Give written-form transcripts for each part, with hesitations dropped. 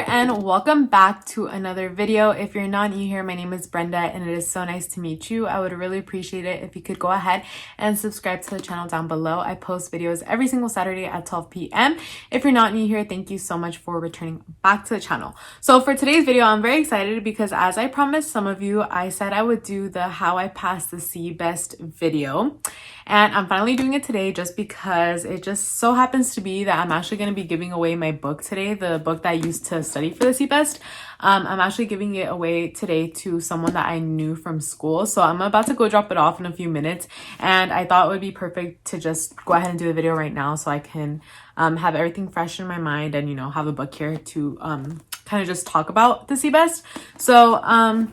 And welcome back to another video. If you're not new here, my name is Brenda and it is so nice to meet you. I would really appreciate it if you could go ahead and subscribe to the channel down below. I post videos every single Saturday at 12 p.m. If you're not new here, thank you so much for returning back to the channel. So for today's video, I'm very excited because as I promised some of you, I said I would do the how I passed the CBEST video. And I'm finally doing it today just because it just so happens to be that I'm actually going to be giving away my book today, the book that I used to study for the CBEST. I'm actually giving it away today to someone that I knew from school. So I'm about to go drop it off in a few minutes. And I thought it would be perfect to just go ahead and do the video right now so I can have everything fresh in my mind and, you know, have a book here to kind of just talk about the CBEST. So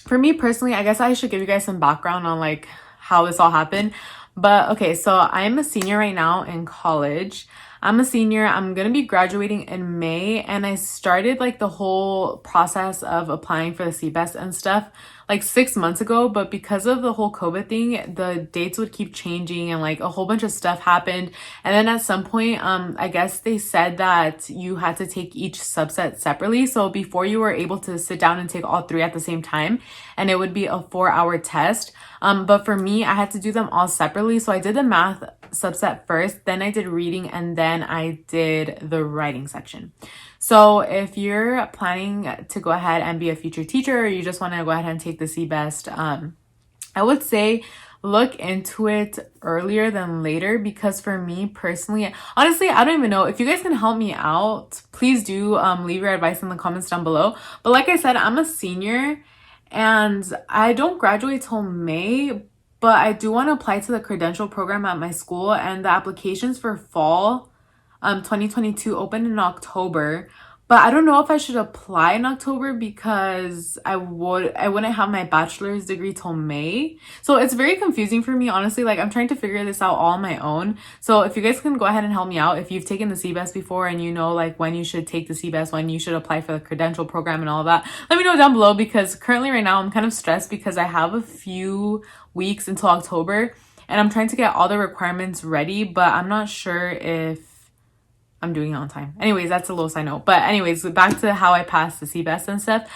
for me personally, I guess I should give you guys some background on like how this all happened. But okay, so I'm a senior right now in college. I'm a senior. I'm going to be graduating in May, and I started like the whole process of applying for the CBEST and stuff like 6 months ago, but because of the whole COVID thing, the dates would keep changing and like a whole bunch of stuff happened. And then at some point, I guess they said that you had to take each subset separately. So before you were able to sit down and take all three at the same time, and it would be a 4-hour test. But for me, I had to do them all separately. So I did the math subset first, then I did reading, and then I did the writing section. So if you're planning to go ahead and be a future teacher, or you just want to go ahead and take the CBEST, I would say look into it earlier than later, because for me personally, honestly, I don't even know. If you guys can help me out, please do leave your advice in the comments down below. But like I said, I'm a senior and I don't graduate till May, but I do want to apply to the credential program at my school, and the applications for fall 2022 open in October. But I don't know if I should apply in October because I wouldn't have my bachelor's degree till May. So it's very confusing for me, honestly. Like, I'm trying to figure this out all on my own. So if you guys can go ahead and help me out, if you've taken the CBEST before and you know like when you should take the CBEST, when you should apply for the credential program and all of that, let me know down below, because currently right now I'm kind of stressed because I have a few weeks until October and I'm trying to get all the requirements ready, but I'm not sure if I'm doing it on time. Anyways, that's a little side note. But anyways, back to how I passed the CBEST and stuff.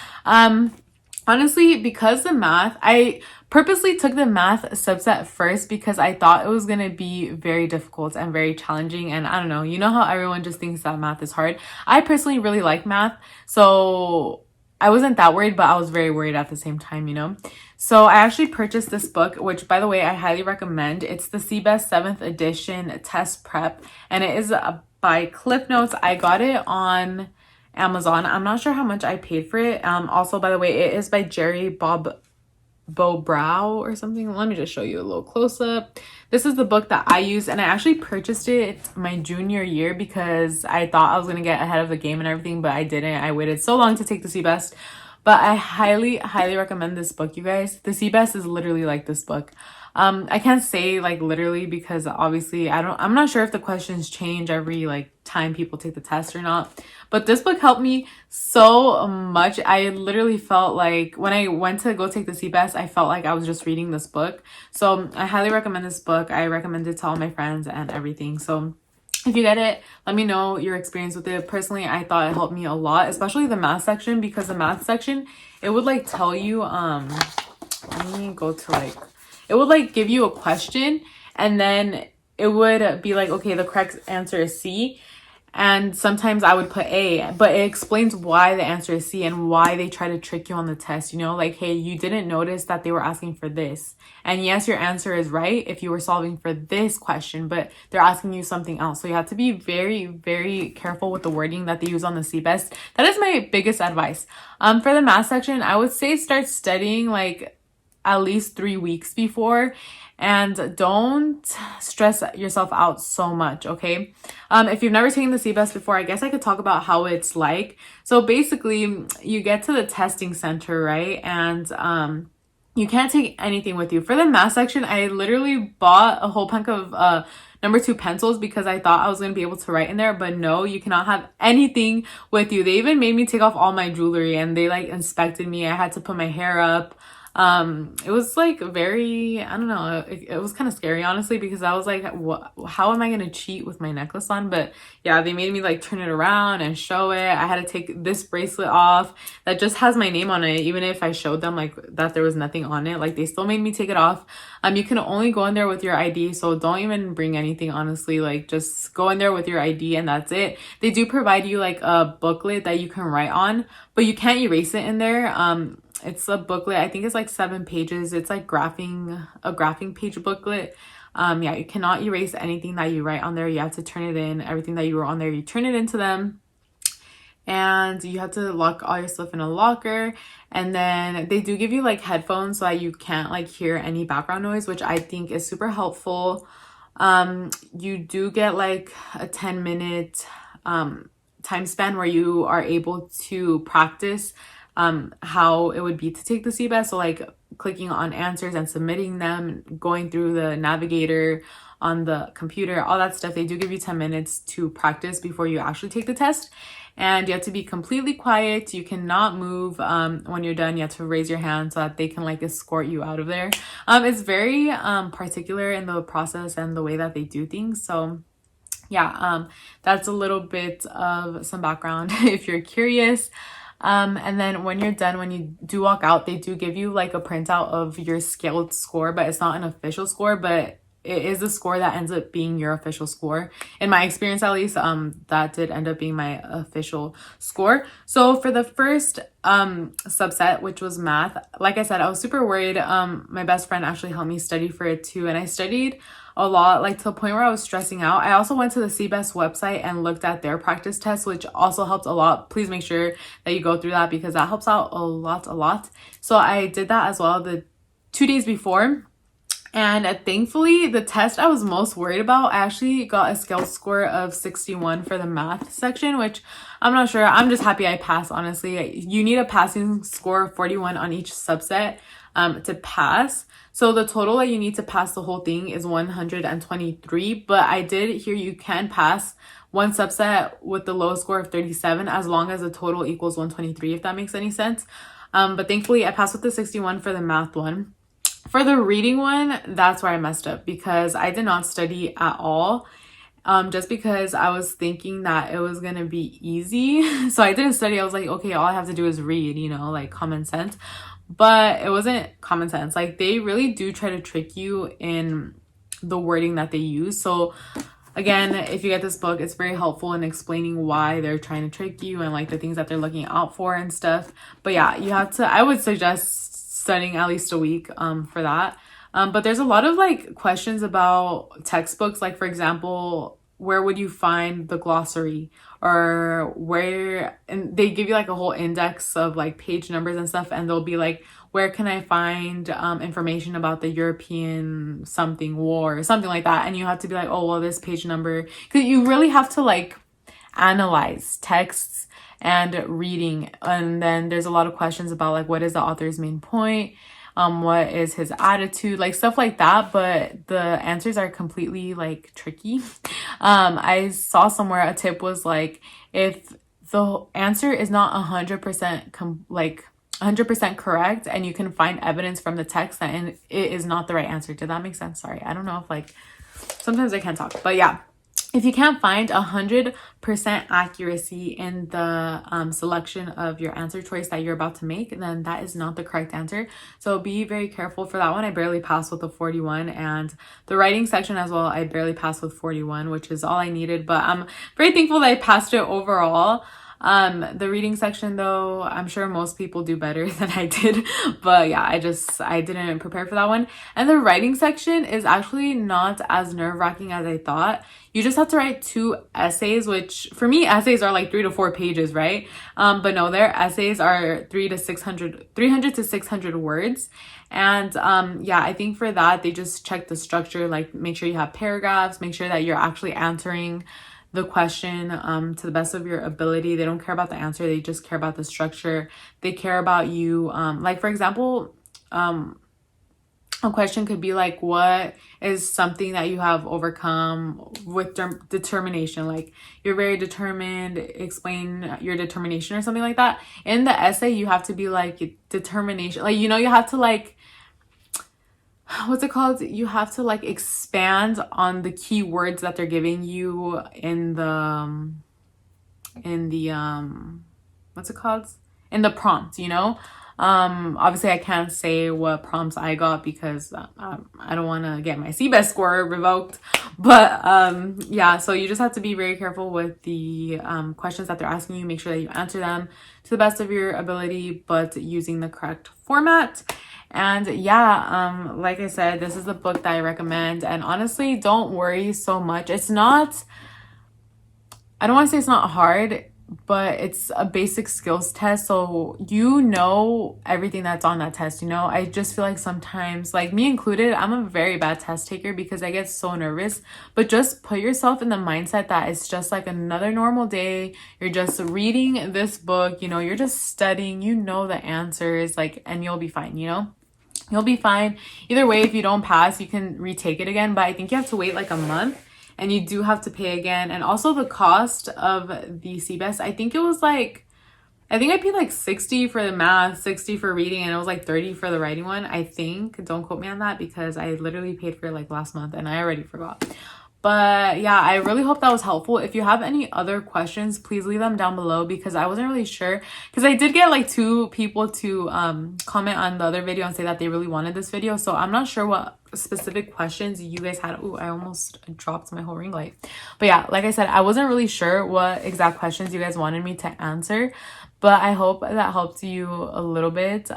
Honestly, because the math, I purposely took the math subset first because I thought it was going to be very difficult and very challenging. And I don't know, you know how everyone just thinks that math is hard. I personally really like math. So I wasn't that worried, but I was very worried at the same time, you know? So I actually purchased this book, which by the way, I highly recommend. It's the CBEST 7th edition test prep, and it is by Cliff Notes. I got it on Amazon. I'm not sure how much I paid for it. Also, by the way, it is by Jerry Brow or something. Let me just show you a little close up. This is the book that I use, and I actually purchased it my junior year because I thought I was going to get ahead of the game and everything, but I didn't. I waited so long to take the CBEST. But I highly, highly recommend this book, you guys. The CBEST is literally like this book. I can't say like literally because obviously I'm not sure if the questions change every like time people take the test or not. But this book helped me so much. I literally felt like when I went to go take the CBEST, I felt like I was just reading this book. So I highly recommend this book. I recommend it to all my friends and everything. So if you get it, let me know your experience with it. Personally, I thought it helped me a lot, especially the math section, because the math section, it would like tell you, let me go to like, it would like give you a question and then it would be like, okay, the correct answer is C. And sometimes I would put A, but it explains why the answer is C and why they try to trick you on the test, you know, like, hey, you didn't notice that they were asking for this. And yes, your answer is right if you were solving for this question, but they're asking you something else. So you have to be very, very careful with the wording that they use on the CBEST. That is my biggest advice. For the math section, I would say start studying like at least 3 weeks before, and don't stress yourself out so much, okay? If you've never taken the CBEST before, I guess I could talk about how it's like. So basically, you get to the testing center, right? And you can't take anything with you. For the math section, I literally bought a whole pack of number 2 pencils because I thought I was going to be able to write in there, but no, you cannot have anything with you. They even made me take off all my jewelry and they like inspected me. I had to put my hair up. It was like very, I don't know, it was kind of scary, honestly, because I was like, how am I gonna cheat with my necklace on? But yeah, they made me like turn it around and show it. I had to take this bracelet off that just has my name on it, even if I showed them like that there was nothing on it. Like, they still made me take it off. You can only go in there with your ID, so don't even bring anything, honestly. Like, just go in there with your ID and that's it. They do provide you like a booklet that you can write on, but you can't erase it in there. It's a booklet. I think it's like 7 pages. It's like a graphing page booklet. Yeah, you cannot erase anything that you write on there. You have to turn it in. Everything that you were on there, you turn it into them. And you have to lock all your stuff in a locker. And then they do give you like headphones so that you can't like hear any background noise, which I think is super helpful. You do get like a 10-minute time span where you are able to practice how it would be to take the CBEST. So like clicking on answers and submitting them, going through the navigator on the computer, all that stuff. They do give you 10 minutes to practice before you actually take the test. And you have to be completely quiet. You cannot move. When you're done, you have to raise your hand so that they can like escort you out of there. It's very particular in the process and the way that they do things. So yeah, that's a little bit of some background if you're curious. And then when you're done, when you do walk out, they do give you like a printout of your scaled score, but it's not an official score, but it is a score that ends up being your official score. In my experience, at least, that did end up being my official score. So for the first subset, which was math, like I said, I was super worried. My best friend actually helped me study for it too, and I studied a lot, like to the point where I was stressing out. I also went to the CBEST website and looked at their practice tests, which also helped a lot. Please make sure that you go through that because that helps out a lot. So I did that as well the 2 days before. And thankfully, the test I was most worried about, I actually got a scale score of 61 for the math section, which I'm not sure. I'm just happy I passed, honestly. You need a passing score of 41 on each subset to pass. So the total that you need to pass the whole thing is 123. But I did hear you can pass one subset with the lowest score of 37 as long as the total equals 123, if that makes any sense. But thankfully, I passed with the 61 for the math one. For the reading one, that's where I messed up because I did not study at all. Just because I was thinking that it was gonna be easy. So I didn't study. I was like, okay, all I have to do is read, you know, like common sense. But it wasn't common sense. Like, they really do try to trick you in the wording that they use. So again, if you get this book, it's very helpful in explaining why they're trying to trick you and like the things that they're looking out for and stuff. But yeah, you have to, I would suggest studying at least a week for that. But there's a lot of like questions about textbooks. Like, for example, where would you find the glossary, or where, and they give you like a whole index of like page numbers and stuff, and they'll be like, where can I find information about the European something war or something like that, and you have to be like, oh well, this page number, because you really have to like analyze texts and reading. And then there's a lot of questions about like, what is the author's main point, what is his attitude, like stuff like that. But the answers are completely like tricky. I saw somewhere a tip was like, if the answer is not 100% like 100% correct and you can find evidence from the text, and it is not the right answer. Did that make sense? Sorry, I don't know if like, sometimes I can't talk, but yeah. If you can't find 100% accuracy in the selection of your answer choice that you're about to make, then that is not the correct answer. So be very careful for that one. I barely passed with a 41, and the writing section as well, I barely passed with 41, which is all I needed. But I'm very thankful that I passed it overall. The reading section though, I'm sure most people do better than I did, but yeah, I didn't prepare for that one. And the writing section is actually not as nerve-wracking as I thought. You just have to write 2 essays, which for me, essays are like 3 to 4 pages, right? But no, their essays are 300 to 600 words. And yeah, I think for that, they just check the structure, like make sure you have paragraphs, make sure that you're actually answering the question to the best of your ability. They don't care about the answer, they just care about the structure. They care about you, like for example, a question could be like, what is something that you have overcome with determination? Like, you're very determined, explain your determination or something like that. In the essay, you have to be like, determination. Like, you know, you have to like, what's it called? You have to like expand on the key words that they're giving you in the, what's it called? In the prompt, you know? Obviously I can't say what prompts I got because I don't want to get my CBEST score revoked, but yeah, so you just have to be very careful with the questions that they're asking you. Make sure that you answer them to the best of your ability, but using the correct format. And yeah, like I said, this is the book that I recommend, and honestly, don't worry so much. It's not, I don't want to say it's not hard, but it's a basic skills test, so you know everything that's on that test, you know? I just feel like sometimes, like me included, I'm a very bad test taker because I get so nervous, but just put yourself in the mindset that it's just like another normal day. You're just reading this book, you know, you're just studying, you know the answers, like, and you'll be fine, you know? You'll be fine. Either way, if you don't pass, you can retake it again, but I think you have to wait like a month. And you do have to pay again. And also the cost of the CBEST, I think it was like, I think I paid like 60 for the math, 60 for reading, and it was like 30 for the writing one, I think. Don't quote me on that because I literally paid for it like last month and I already forgot. But yeah, I really hope that was helpful. If you have any other questions, please leave them down below because I wasn't really sure. Because I did get like 2 people to comment on the other video and say that they really wanted this video. So I'm not sure what specific questions you guys had. Oh, I almost dropped my whole ring light. But yeah, like I said, I wasn't really sure what exact questions you guys wanted me to answer. But I hope that helped you a little bit.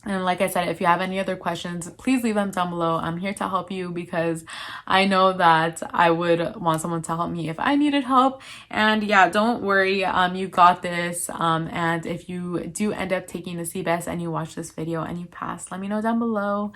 And like I said, if you have any other questions, please leave them down below. I'm here to help you because I know that I would want someone to help me if I needed help. And yeah, don't worry, you got this. And if you do end up taking the CBEST and you watch this video and you pass, let me know down below,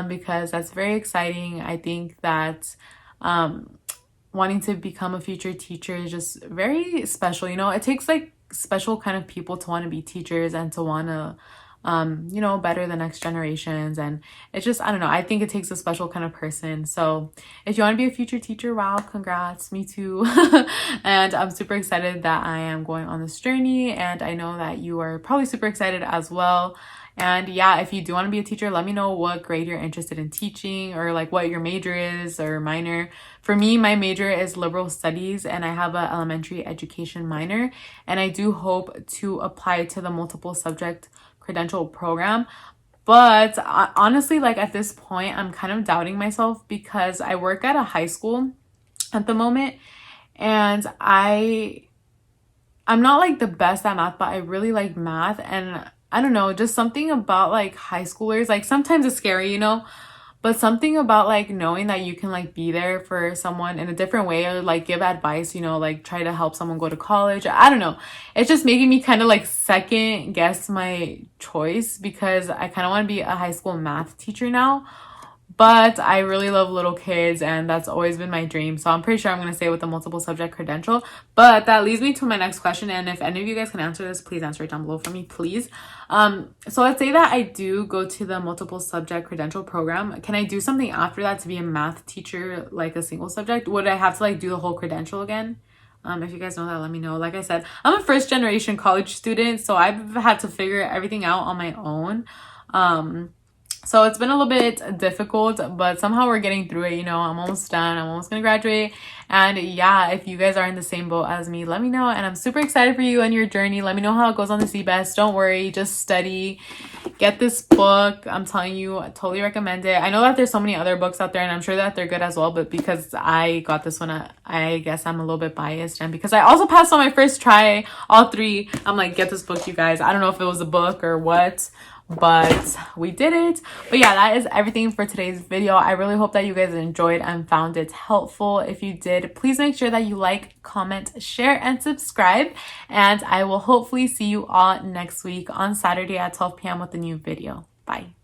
because that's very exciting. I think that wanting to become a future teacher is just very special. You know, it takes like special kind of people to want to be teachers and to want to you know, better the next generations. And it's just, I don't know, I think it takes a special kind of person. So if you want to be a future teacher, wow, congrats, me too. And I'm super excited that I am going on this journey, and I know that you are probably super excited as well. And yeah, if you do want to be a teacher, let me know what grade you're interested in teaching, or like what your major is or minor. For me, my major is liberal studies and I have an elementary education minor, and I do hope to apply to the multiple subject credential program. But honestly, like at this point, I'm kind of doubting myself because I work at a high school at the moment, and I'm not like the best at math, but I really like math. And I don't know, just something about like high schoolers, like sometimes it's scary, you know, but something about like knowing that you can like be there for someone in a different way, or like give advice, you know, like try to help someone go to college. I don't know. It's just making me kind of like second guess my choice because I kind of want to be a high school math teacher now. But I really love little kids, and that's always been my dream. So I'm pretty sure I'm going to stay with the multiple subject credential. But that leads me to my next question. And if any of you guys can answer this, please answer it down below for me, please. So let's say that I do go to the multiple subject credential program. Can I do something after that to be a math teacher, like a single subject? Would I have to like do the whole credential again? If you guys know that, let me know. Like I said, I'm a first generation college student, so I've had to figure everything out on my own. So it's been a little bit difficult, but somehow we're getting through it. You know, I'm almost done. I'm almost gonna graduate. And yeah, if you guys are in the same boat as me, let me know. And I'm super excited for you and your journey. Let me know how it goes on the CBEST. Don't worry, just study. Get this book. I'm telling you, I totally recommend it. I know that there's so many other books out there, and I'm sure that they're good as well, but because I got this one, I guess I'm a little bit biased. And because I also passed on my first try, all 3, I'm like, get this book, you guys. I don't know if it was a book or what, but we did it. But yeah, that is everything for today's video. I really hope that you guys enjoyed and found it helpful. If you did, please make sure that you like, comment, share, and subscribe. And I will hopefully see you all next week on Saturday at 12 p.m. with a new video. Bye.